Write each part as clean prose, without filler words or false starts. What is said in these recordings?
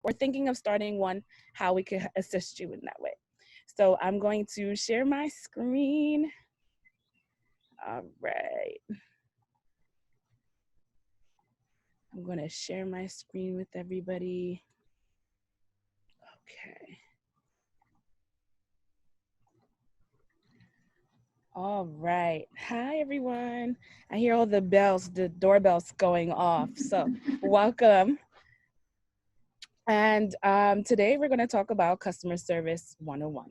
or thinking of starting one, how we can assist you in that way. So I'm going to share my screen. All right. I'm going to share my screen with everybody. Okay. All right. Hi, everyone. I hear all the bells, the doorbells going off. So welcome. And today we're going to talk about customer service 101.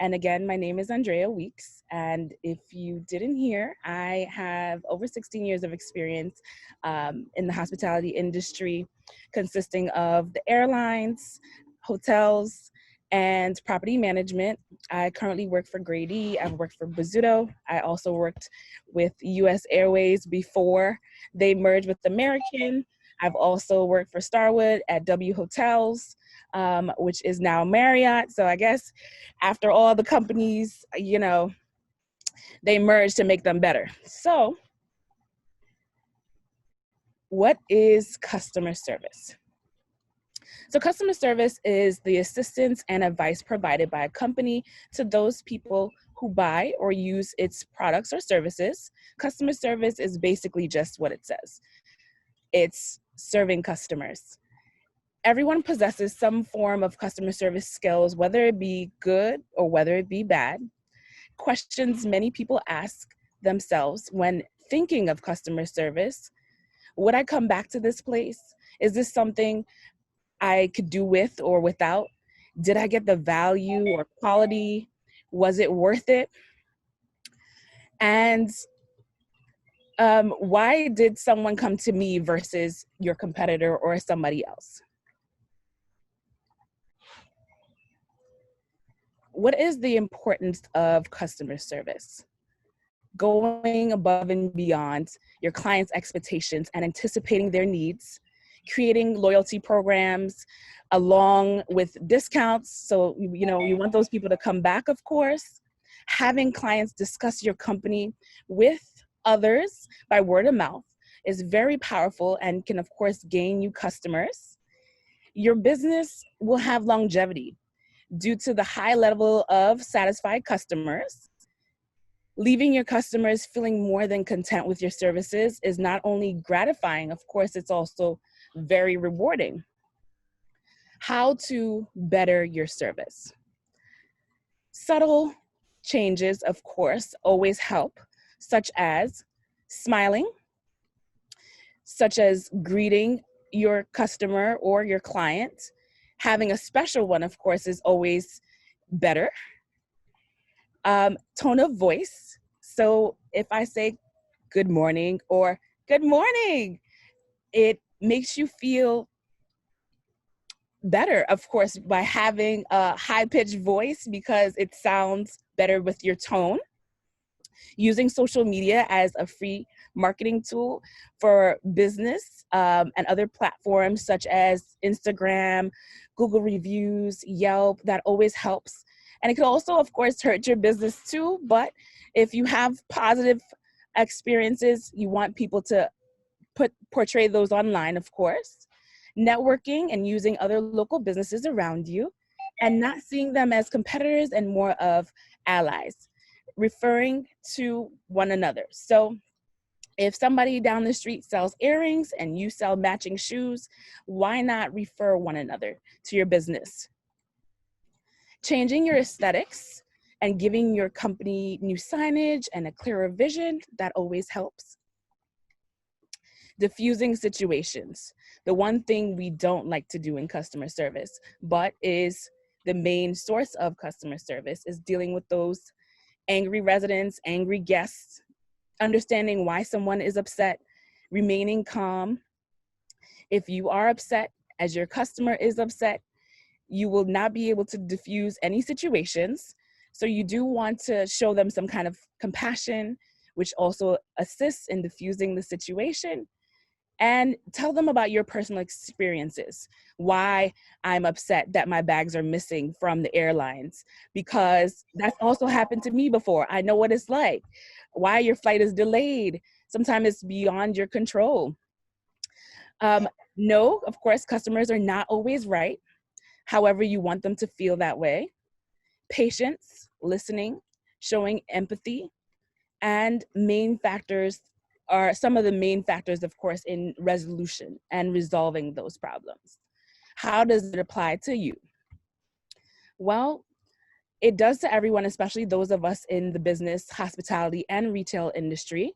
And again, my name is Andrea Weekes. And if you didn't hear, I have over 16 years of experience in the hospitality industry, consisting of the airlines, hotels, and property management. I currently work for Grady. I've worked for Bozzuto. I also worked with US Airways before they merged with American. I've also worked for Starwood at W Hotels, which is now Marriott. So I guess after all the companies, you know, they merged to make them better. So what is customer service? So customer service is the assistance and advice provided by a company to those people who buy or use its products or services. Customer service is basically just what it says. It's serving customers. Everyone possesses some form of customer service skills, whether it be good or whether it be bad. Questions many people ask themselves when thinking of customer service: would I come back to this place? Is this something I could do with or without? Did I get the value or quality? Was it worth it? And why did someone come to me versus your competitor or somebody else? What is the importance of customer service? Going above and beyond your client's expectations and anticipating their needs, creating loyalty programs along with discounts. So, you know, you want those people to come back, of course. Having clients discuss your company with others by word of mouth is very powerful and can, of course, gain you customers. Your business will have longevity due to the high level of satisfied customers. Leaving your customers feeling more than content with your services is not only gratifying, of course, it's also very rewarding. How to better your service? Subtle changes, of course, always help, such as smiling, such as greeting your customer or your client. Having a special one, of course, is always better. Tone of voice. So if I say good morning or good morning, it makes you feel better, of course, by having a high-pitched voice because it sounds better with your tone. Using social media as a free marketing tool for business and other platforms such as Instagram, Google reviews, Yelp, that always helps. And it could also, of course, hurt your business too, but if you have positive experiences, you want people to portray those online, of course. Networking and using other local businesses around you and not seeing them as competitors and more of allies, referring to one another. So if somebody down the street sells earrings and you sell matching shoes, why not refer one another to your business? Changing your aesthetics and giving your company new signage and a clearer vision, that always helps. Diffusing situations. The one thing we don't like to do in customer service, but is the main source of customer service, is dealing with those angry residents, angry guests, understanding why someone is upset, remaining calm. If you are upset, as your customer is upset, you will not be able to diffuse any situations. So you do want to show them some kind of compassion, which also assists in diffusing the situation. And tell them about your personal experiences, why I'm upset that my bags are missing from the airlines, because that's also happened to me before. I know what it's like, why your flight is delayed. Sometimes it's beyond your control. No, of course, customers are not always right. However, you want them to feel that way. Patience, listening, showing empathy, and main factors are some of the main factors, of course, in resolution and resolving those problems. How does it apply to you? Well, it does to everyone, especially those of us in the business, hospitality, and retail industry.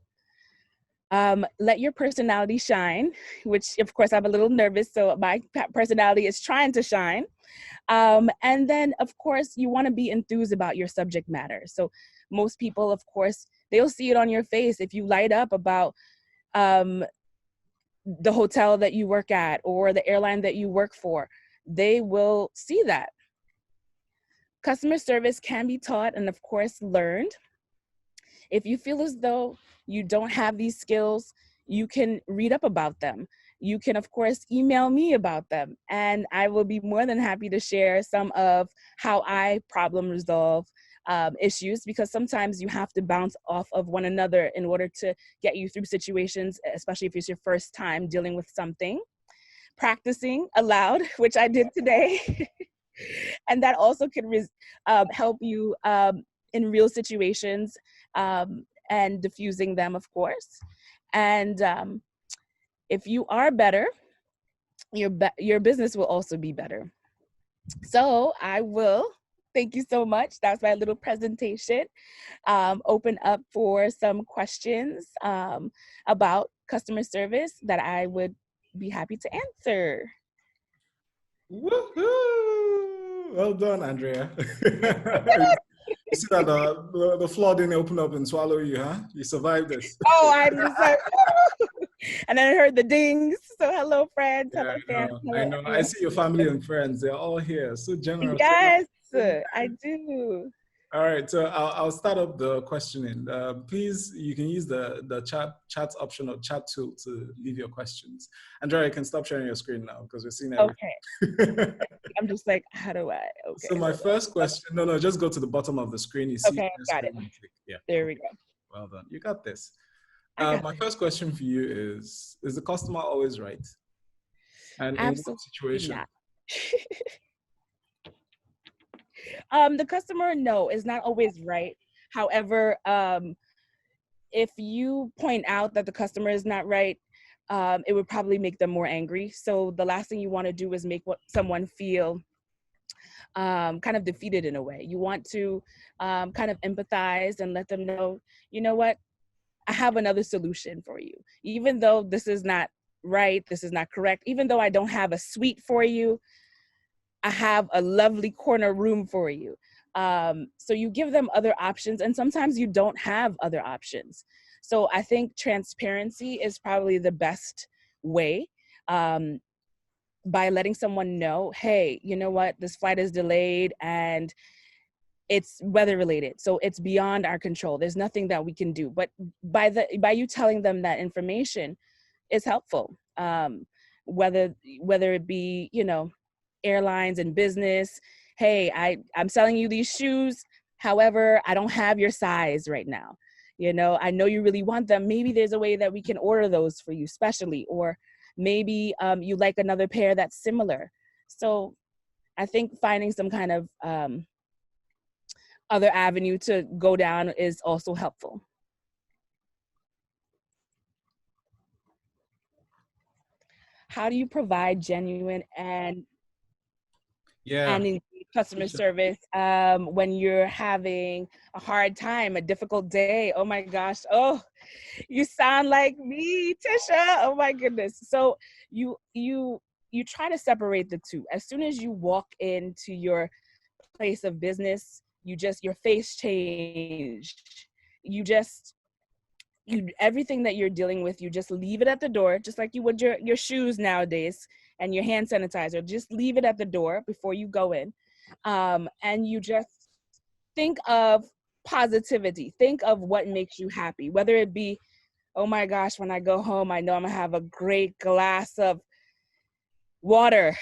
Let your personality shine, which of course I'm a little nervous, so my personality is trying to shine. And then of course you want to be enthused about your subject matter. So most people, of course, they'll see it on your face if you light up about the hotel that you work at or the airline that you work for. They will see that. Customer service can be taught and of course learned. If you feel as though you don't have these skills, you can read up about them. You can, of course, email me about them, and I will be more than happy to share some of how I problem resolve issues, because sometimes you have to bounce off of one another in order to get you through situations, especially if it's your first time dealing with something. Practicing aloud, which I did today, and that also can help you in real situations, and diffusing them, of course. And if you are better, your business will also be better. So I will, thank you so much. That's my little presentation. Open up for some questions about customer service that I would be happy to answer. Woohoo! Well done, Andrea. You see that the floor didn't open up and swallow you, huh? You survived this. Oh, I'm just like, and then I heard the dings. So hello, friends. Yeah, Hello, fans. I know. Hello, I see your family and friends. They're all here. So generous. yes, I do. All right, so I'll start up the questioning. Please, you can use the chat option or chat tool to leave your questions. Andrea, you can stop sharing your screen now because we're seeing everything. Okay. I'm just like, how do I? Okay. So my first question, no, just go to the bottom of the screen. You see okay, got it. Yeah. There we go. Well done. You got this. My first question for you is the customer always right? And Absolutely in what situation? not. The customer, no, is not always right. However, if you point out that the customer is not right, it would probably make them more angry. So the last thing you want to do is make someone feel kind of defeated in a way. You want to kind of empathize and let them know, you know what, I have another solution for you. Even though this is not right, this is not correct, even though I don't have a suite for you, I have a lovely corner room for you. So you give them other options, and sometimes you don't have other options. So I think transparency is probably the best way, by letting someone know, hey, you know what, this flight is delayed and it's weather related, so it's beyond our control. There's nothing that we can do. But by you telling them that information is helpful. Whether it be, airlines and business, hey, I'm selling you these shoes. However, I don't have your size right now. I know you really want them. Maybe there's a way that we can order those for you specially, or maybe you like another pair that's similar. So I think finding some kind of other avenue to go down is also helpful. How do you provide genuine and customer service when you're having a hard time, a difficult day? Oh my gosh. Oh, you sound like me, Tisha. Oh my goodness. So you try to separate the two. As soon as you walk into your place of business, your face changed. Everything that you're dealing with, you just leave it at the door, just like you would your shoes nowadays and your hand sanitizer. Just leave it at the door before you go in. And you just think of positivity. Think of what makes you happy, whether it be, oh my gosh, when I go home, I know I'm gonna have a great glass of water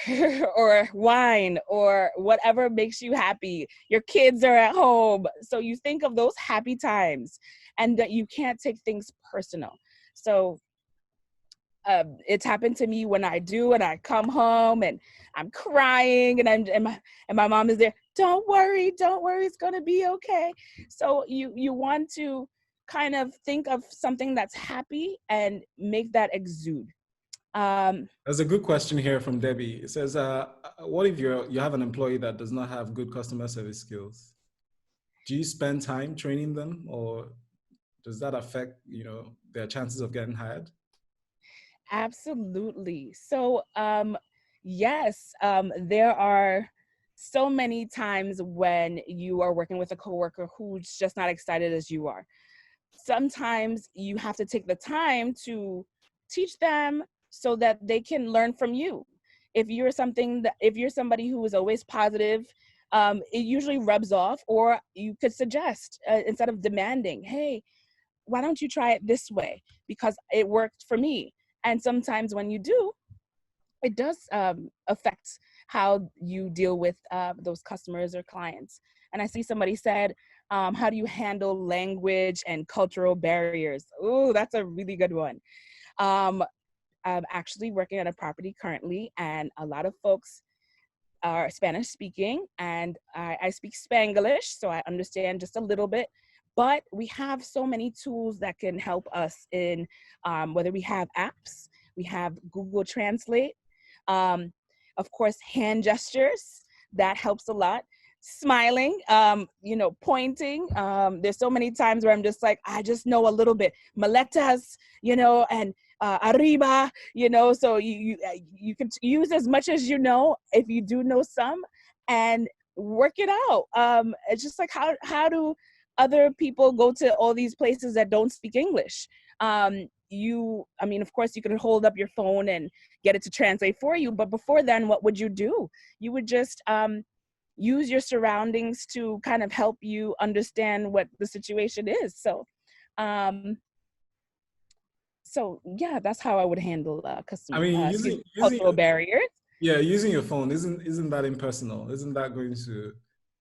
or wine or whatever makes you happy. Your kids are at home. So you think of those happy times, and that you can't take things personal. So It's happened to me when I do, and I come home and I'm crying, and my mom is there. Don't worry, it's gonna be okay. So you want to kind of think of something that's happy and make that exude. There's a good question here from Debbie. It says, what if you have an employee that does not have good customer service skills? Do you spend time training them, or does that affect, their chances of getting hired? Absolutely. So, yes, there are so many times when you are working with a coworker who's just not excited as you are. Sometimes you have to take the time to teach them so that they can learn from you. If you're somebody who is always positive, it usually rubs off. Or you could suggest, instead of demanding, hey, why don't you try it this way? Because it worked for me. And sometimes when you do, it does affect how you deal with those customers or clients. And I see somebody said, how do you handle language and cultural barriers? Oh, that's a really good one. I'm actually working on a property currently, and a lot of folks are Spanish speaking, and I speak Spanglish, so I understand just a little bit. But we have so many tools that can help us in whether we have apps, we have Google Translate, of course, hand gestures, that helps a lot. Smiling, pointing. There's so many times where I'm just like, I just know a little bit. Maletas, and arriba, so you can use as much as you know, if you do know some, and work it out. It's just like, how do other people go to all these places that don't speak English? Of course, you could hold up your phone and get it to translate for you. But before then, what would you do? You would just use your surroundings to kind of help you understand what the situation is. So yeah, that's how I would handle cultural barriers. Yeah, using your phone isn't that impersonal? Isn't that going to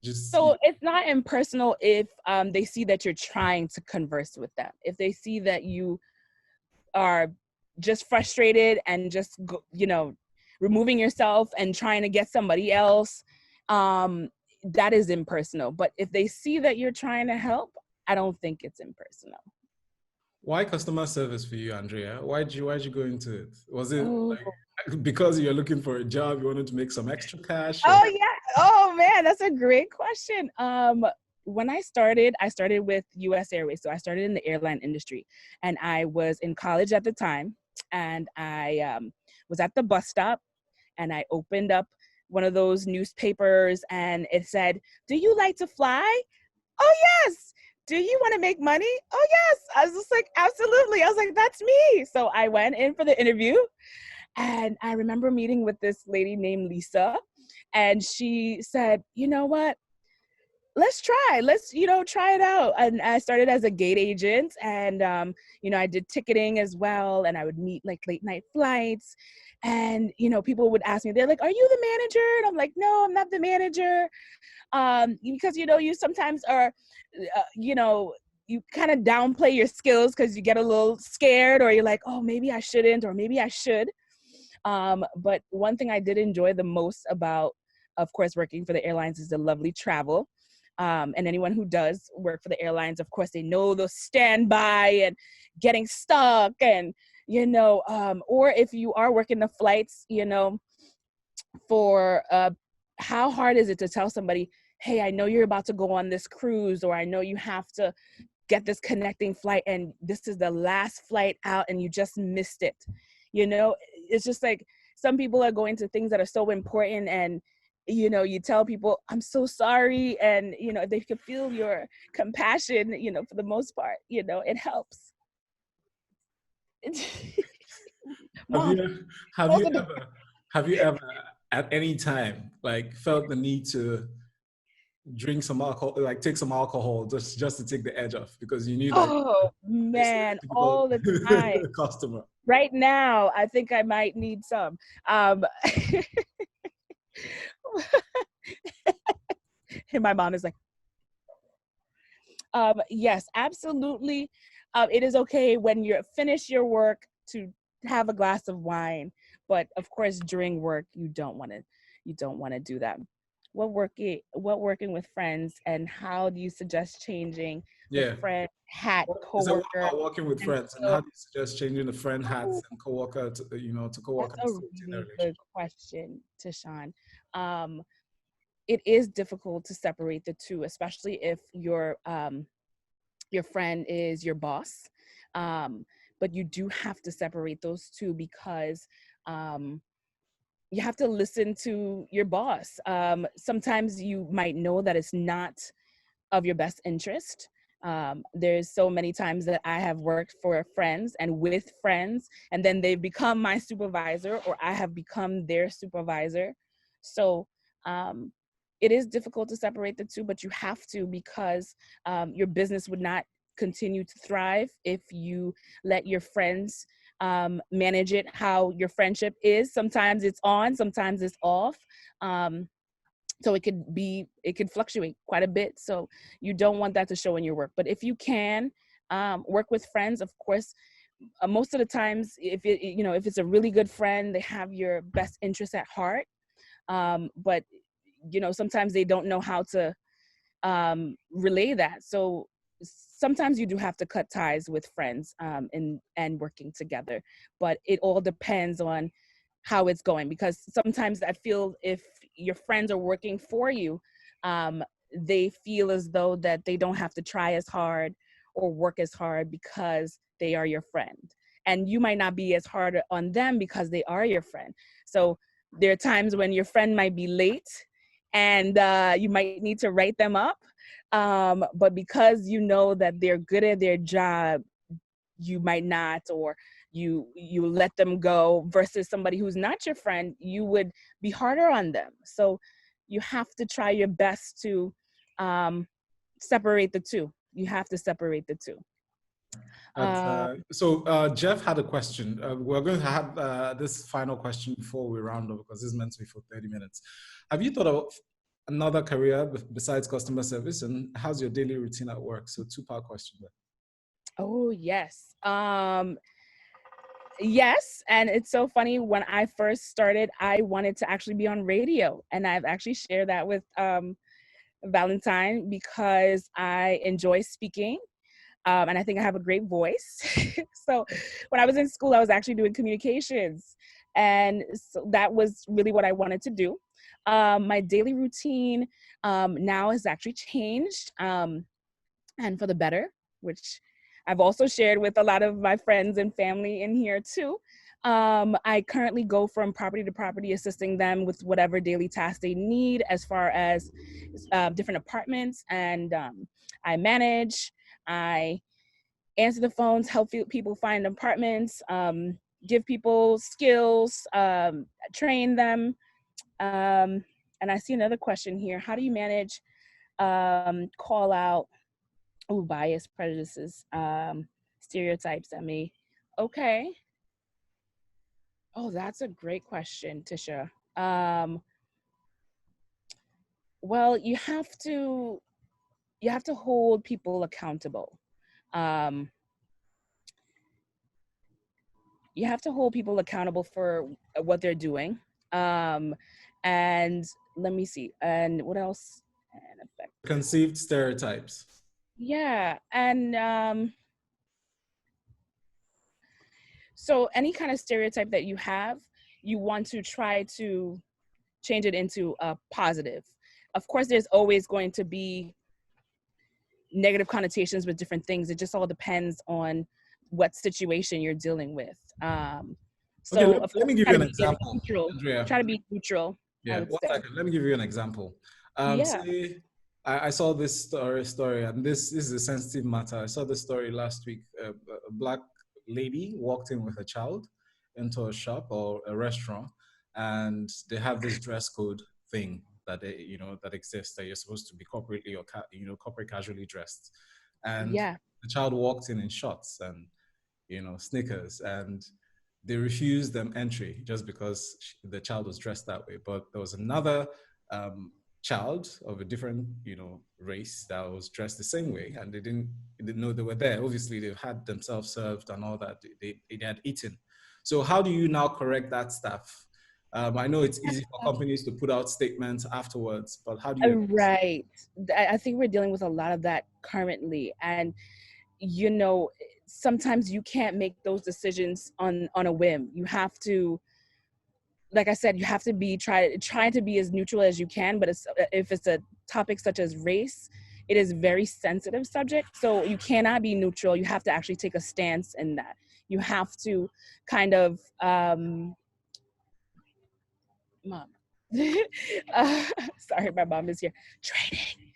just? So it's not impersonal if they see that you're trying to converse with them. If they see that you are just frustrated and just removing yourself and trying to get somebody else, that is impersonal. But if they see that you're trying to help, I don't think it's impersonal. Why customer service for you, Andrea? Why'd you go into it? Was it because you're looking for a job, you wanted to make some extra cash? Oh yeah. Oh man, that's a great question. When I started with US Airways. So I started in the airline industry, and I was in college at the time, and I was at the bus stop, and I opened up one of those newspapers, and it said, "Do you like to fly?" "Oh yes." "Do you want to make money?" "Oh yes." I was just like, absolutely. I was like, that's me. So I went in for the interview, and I remember meeting with this lady named Lisa, and she said, "You know what? Let's try it out." And I started as a gate agent, and I did ticketing as well, and I would meet like late night flights, and people would ask me, they're like, "Are you the manager?" And I'm like, "No, I'm not the manager." Because you sometimes are you kind of downplay your skills because you get a little scared, or you're like, "Oh, maybe I shouldn't, or maybe I should." But one thing I did enjoy the most about, of course, working for the airlines is the lovely travel. And anyone who does work for the airlines, of course, they know the standby and getting stuck, and or if you are working the flights, for how hard is it to tell somebody, "Hey, I know you're about to go on this cruise," or "I know you have to get this connecting flight, and this is the last flight out, and you just missed it." It's just like, some people are going to things that are so important, and you tell people, "I'm so sorry," and they can feel your compassion, for the most part, it helps. Mom, Have you ever at any time felt the need to drink some alcohol, take some alcohol just to take the edge off, because you knew that? Oh man, all the time. Customer. Right now, I think I might need some. And my mom is like, yes, absolutely. It is okay when you finish your work to have a glass of wine, but of course during work you don't want to do that. What working with friends, and how do you suggest changing the Yeah. friend hat Is that what coworker about working with and friends, and so how do you suggest changing the friend hats oh, and coworker to, to coworker that's and a still in a really relationship? good question, Tashawn. um it is difficult to separate the two, especially if your friend is your boss. um but you do have to separate those two, because um you have to listen to your boss. Sometimes you might know that it's not of your best interest. There's so many times that I have worked for friends and with friends, and then they've become my supervisor, or I have become their supervisor. So um, it is difficult to separate the two, but you have to, because your business would not continue to thrive if you let your friends manage it how your friendship is. Sometimes it's on, sometimes it's off. Um, so it could fluctuate quite a bit, so you don't want that to show in your work. But if you can work with friends, of course, most of the times, if it's a really good friend, they have your best interest at heart. But sometimes they don't know how to relay that. So sometimes you do have to cut ties with friends, and working together. But it all depends on how it's going, because sometimes I feel if your friends are working for you, um, they feel as though that they don't have to try as hard or work as hard because they are your friend. And you might not be as hard on them because they are your friend. So there are times when your friend might be late, and you might need to write them up. But because you know that they're good at their job, you might not, or you let them go, versus somebody who's not your friend, you would be harder on them. So you have to try your best to um, separate the two. You have to separate the two. uh, Jeff had a question. We're going to have this final question before we round up, because this is meant to be for 30 minutes. Have you thought of another career besides customer service, and how's your daily routine at work? So two-part question there. oh yes. Yes, and it's so funny. When I first started, I wanted to actually be on radio, and I've actually shared that with Valentine, because I enjoy speaking. And I think I have a great voice. So when I was in school, I was actually doing communications. And so that was really what I wanted to do. My daily routine now has actually changed, and for the better, which I've also shared with a lot of my friends and family in here too. I currently go from property to property, assisting them with whatever daily tasks they need, as far as different apartments. And I manage, I answer the phones, help people find apartments, give people skills, train them. Um, and I see another question here. How do you manage call out bias, prejudices, stereotypes that may? Okay. Oh, that's a great question, Tisha. Um, well, you have to hold people accountable. Um, you have to hold people accountable for what they're doing. Um, and let me see. And what else? And effect. Conceived stereotypes. Yeah. And so any kind of stereotype that you have, you want to try to change it into a positive. Of course, there's always going to be negative connotations with different things. It just all depends on what situation you're dealing with. Okay, So of let course, me give try you to an be example, neutral. Andrea. Try to be neutral, I Yeah, would one say. second. Let me give you an example. Yeah. Say I saw this story, and this is a sensitive matter. I saw this story last week. A black lady walked in with a child into a shop or a restaurant, and they have this dress code thing that that exists, that you're supposed to be corporately or corporate casually dressed, and Yeah. the child walked in shorts and sneakers, and they refused them entry just because the child was dressed that way. But there was another child of a different, race that was dressed the same way, and they didn't know they were there. Obviously, they've had themselves served and all that. They had eaten. So how do you now correct that stuff? I know it's easy for companies to put out statements afterwards, but how do you? Right. I think we're dealing with a lot of that currently. And, you know, sometimes you can't make those decisions on a whim. You have to, like I said, you have to be trying to be as neutral as you can. But if it's a topic such as race, it is a very sensitive subject. So you cannot be neutral. You have to actually take a stance in that. You have to kind of, mom. Sorry, my mom is here. Training.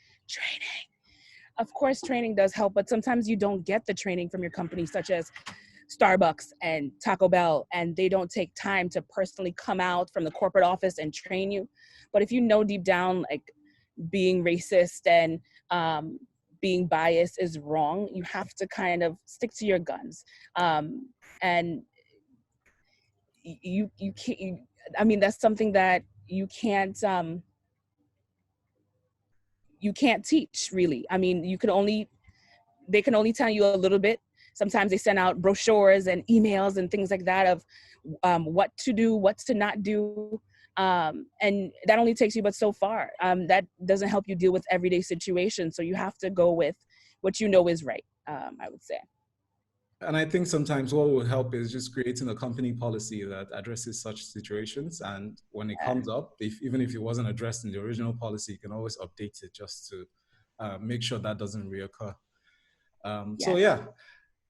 Of course, training does help, but sometimes you don't get the training from your company, such as Starbucks and Taco Bell, and they don't take time to personally come out from the corporate office and train you. But if you know deep down, like, being racist and being biased is wrong, you have to kind of stick to your guns. And you can't. I mean, that's something that you can't teach, really. I mean, they can only tell you a little bit. Sometimes they send out brochures and emails and things like that of what to do, what to not do. And that only takes you but so far. That doesn't help you deal with everyday situations. So you have to go with what you know is right, I would say. And I think sometimes what will help is just creating a company policy that addresses such situations. And when it comes up, even if it wasn't addressed in the original policy, you can always update it just to make sure that doesn't reoccur. So yeah,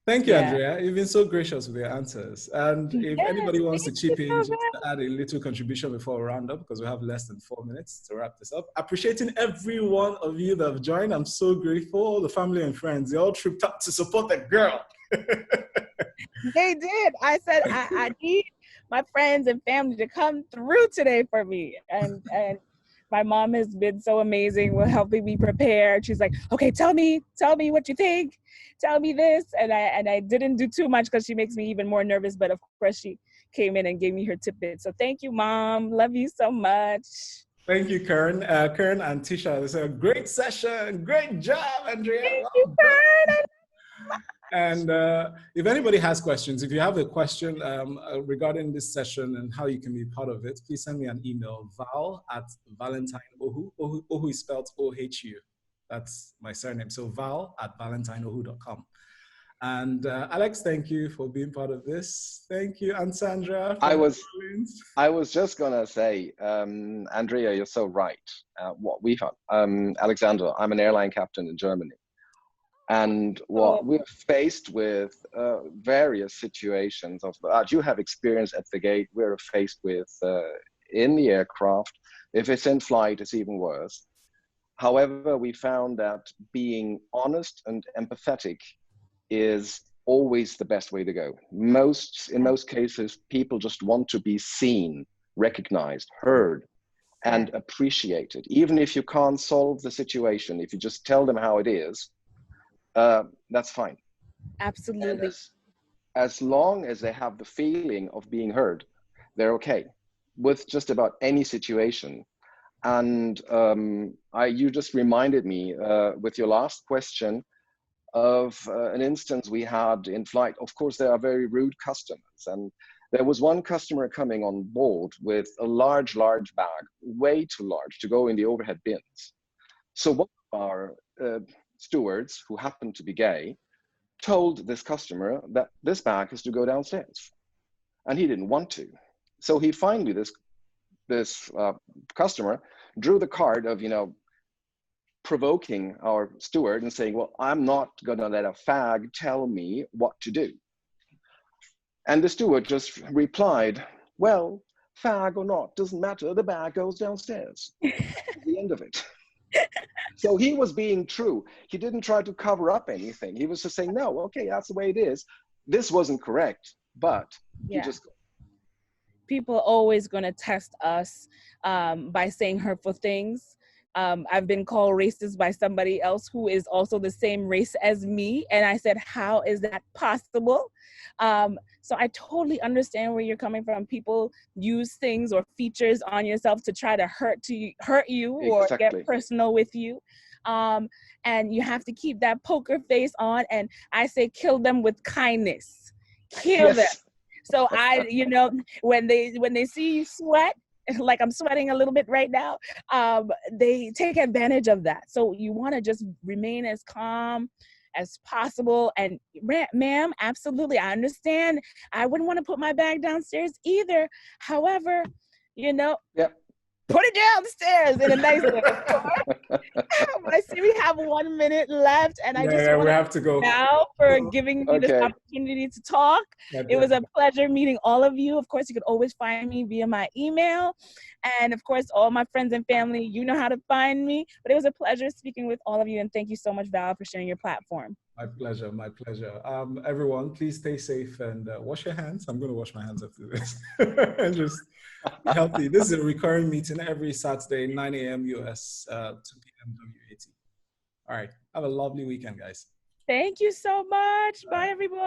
thank you, Andrea. You've been so gracious with your answers. And if anybody wants to chip in, just to add a little contribution before we round up, because we have less than 4 minutes to wrap this up. Appreciating every one of you that have joined. I'm so grateful. All the family and friends, they all tripped up to support the girl. They did. I said, I need my friends and family to come through today for me. And my mom has been so amazing with helping me prepare. She's like, okay, tell me what you think. Tell me this. And I didn't do too much because she makes me even more nervous. But of course, she came in and gave me her tidbits. So thank you, Mom. Love you so much. Thank you, Karen. Karen and Tisha, this is a great session. Great job, Andrea. Thank you, Karen. And if anybody has questions, if you have a question regarding this session and how you can be part of it, please send me an email, val@valentineohu. Ohu is spelled O-H-U. That's my surname. So val@valentineohu.com. And Alex, thank you for being part of this. Thank you, and Sandra. I was just gonna say, Andrea, you're so right. What we've had, Alexander, I'm an airline captain in Germany. And what we're faced with various situations of, you have experience at the gate, we're faced with in the aircraft. If it's in flight, it's even worse. However, we found that being honest and empathetic is always the best way to go. In most cases, people just want to be seen, recognized, heard, and appreciated. Even if you can't solve the situation, if you just tell them how it is, that's fine. Absolutely. As long as they have the feeling of being heard, they're okay with just about any situation. And you just reminded me with your last question of an instance we had in flight. Of course, there are very rude customers. And there was one customer coming on board with a large bag, way too large to go in the overhead bins. So one of our stewards, who happened to be gay, told this customer that this bag has to go downstairs, and he didn't want to. So he finally, this customer drew the card of, provoking our steward and saying, well, I'm not gonna let a fag tell me what to do. And the steward just replied, well, fag or not, doesn't matter, the bag goes downstairs. The end of it. So he was being true. He didn't try to cover up anything. He was just saying, no, okay, that's the way it is. This wasn't correct, but he just... People are always going to test us by saying hurtful things. I've been called racist by somebody else who is also the same race as me. And I said, how is that possible? So I totally understand where you're coming from. People use things or features on yourself to try to hurt you or get personal with you. And you have to keep that poker face on. And I say, kill them with kindness. Kill them. So when they see you sweat, like I'm sweating a little bit right now, they take advantage of that. So you want to just remain as calm as possible. And ma'am, absolutely, I understand. I wouldn't want to put my bag downstairs either. However, Yep. put it downstairs in a nice way. I see we have 1 minute left, and I just want we have to go now for giving me this opportunity to talk. It was a pleasure meeting all of you. Of course, you could always find me via my email. And of course, all my friends and family, you know how to find me. But it was a pleasure speaking with all of you. And thank you so much, Val, for sharing your platform. My pleasure. My pleasure. Everyone, please stay safe and wash your hands. I'm going to wash my hands after this. And just be healthy. This is a recurring meeting every Saturday, 9 a.m. US, 2 p.m. WAT. All right. Have a lovely weekend, guys. Thank you so much. Bye, everyone.